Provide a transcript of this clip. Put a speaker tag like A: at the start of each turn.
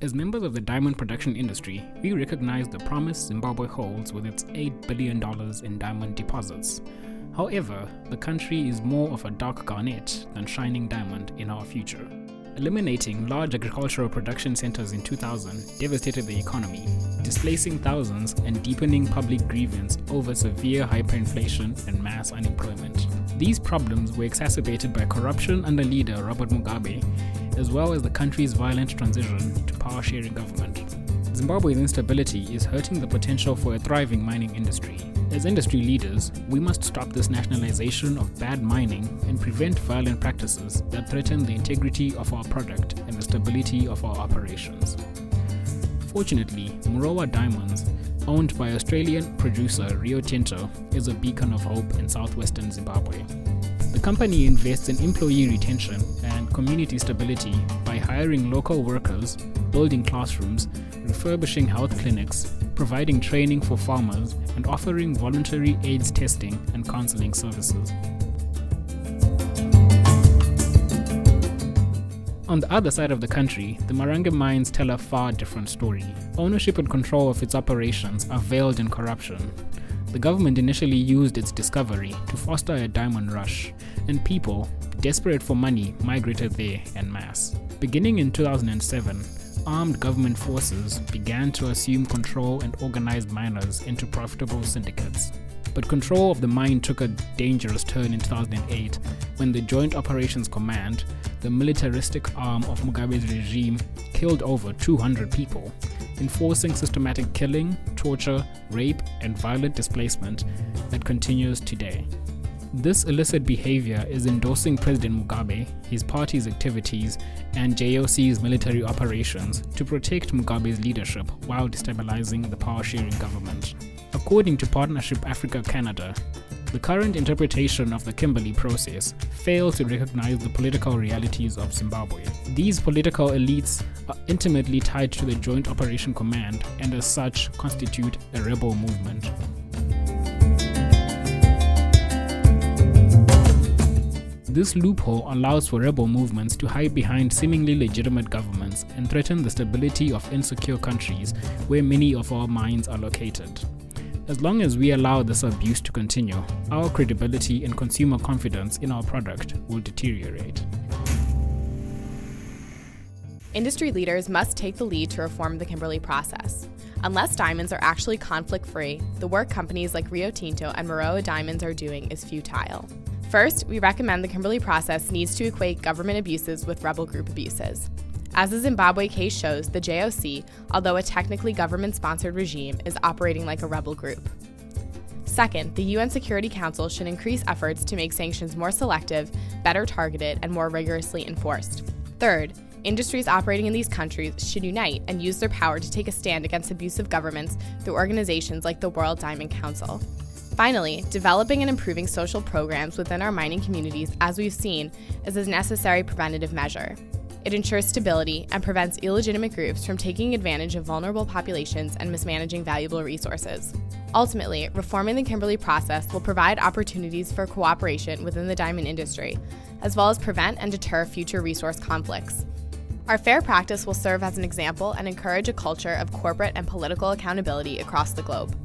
A: As members of the diamond production industry, we recognize the promise Zimbabwe holds with its $8 billion in diamond deposits. However, the country is more of a dark garnet than shining diamond in our future. Eliminating large agricultural production centers in 2000 devastated the economy, displacing thousands and deepening public grievance over severe hyperinflation and mass unemployment. These problems were exacerbated by corruption under leader Robert Mugabe, as well as the country's violent transition to power-sharing government. Zimbabwe's instability is hurting the potential for a thriving mining industry. As industry leaders, we must stop this nationalization of bad mining and prevent violent practices that threaten the integrity of our product and the stability of our operations. Fortunately, Murowa Diamonds, owned by Australian producer Rio Tinto, is a beacon of hope in southwestern Zimbabwe. The company invests in employee retention and community stability by hiring local workers, building classrooms, refurbishing health clinics, providing training for farmers, and offering voluntary AIDS testing and counseling services. On the other side of the country, the Marange mines tell a far different story. Ownership and control of its operations are veiled in corruption. The government initially used its discovery to foster a diamond rush, and people, desperate for money, migrated there en masse. Beginning in 2007, armed government forces began to assume control and organize miners into profitable syndicates. But control of the mine took a dangerous turn in 2008 when the Joint Operations Command, the militaristic arm of Mugabe's regime, killed over 200 people, enforcing systematic killing, torture, rape, and violent displacement that continues today. This illicit behavior is endorsing President Mugabe, his party's activities, and JOC's military operations to protect Mugabe's leadership while destabilizing the power-sharing government. According to Partnership Africa-Canada, the current interpretation of the Kimberley process fails to recognize the political realities of Zimbabwe. These political elites are intimately tied to the Joint Operation Command and as such constitute a rebel movement. This loophole allows for rebel movements to hide behind seemingly legitimate governments and threaten the stability of insecure countries where many of our mines are located. As long as we allow this abuse to continue, our credibility and consumer confidence in our product will deteriorate.
B: Industry leaders must take the lead to reform the Kimberley process. Unless diamonds are actually conflict-free, the work companies like Rio Tinto and Murowa Diamonds are doing is futile. First, we recommend the Kimberley process needs to equate government abuses with rebel group abuses. As the Zimbabwe case shows, the JOC, although a technically government-sponsored regime, is operating like a rebel group. Second, the UN Security Council should increase efforts to make sanctions more selective, better targeted, and more rigorously enforced. Third, industries operating in these countries should unite and use their power to take a stand against abusive governments through organizations like the World Diamond Council. Finally, developing and improving social programs within our mining communities, as we've seen, is a necessary preventative measure. It ensures stability and prevents illegitimate groups from taking advantage of vulnerable populations and mismanaging valuable resources. Ultimately, reforming the Kimberley process will provide opportunities for cooperation within the diamond industry, as well as prevent and deter future resource conflicts. Our fair practice will serve as an example and encourage a culture of corporate and political accountability across the globe.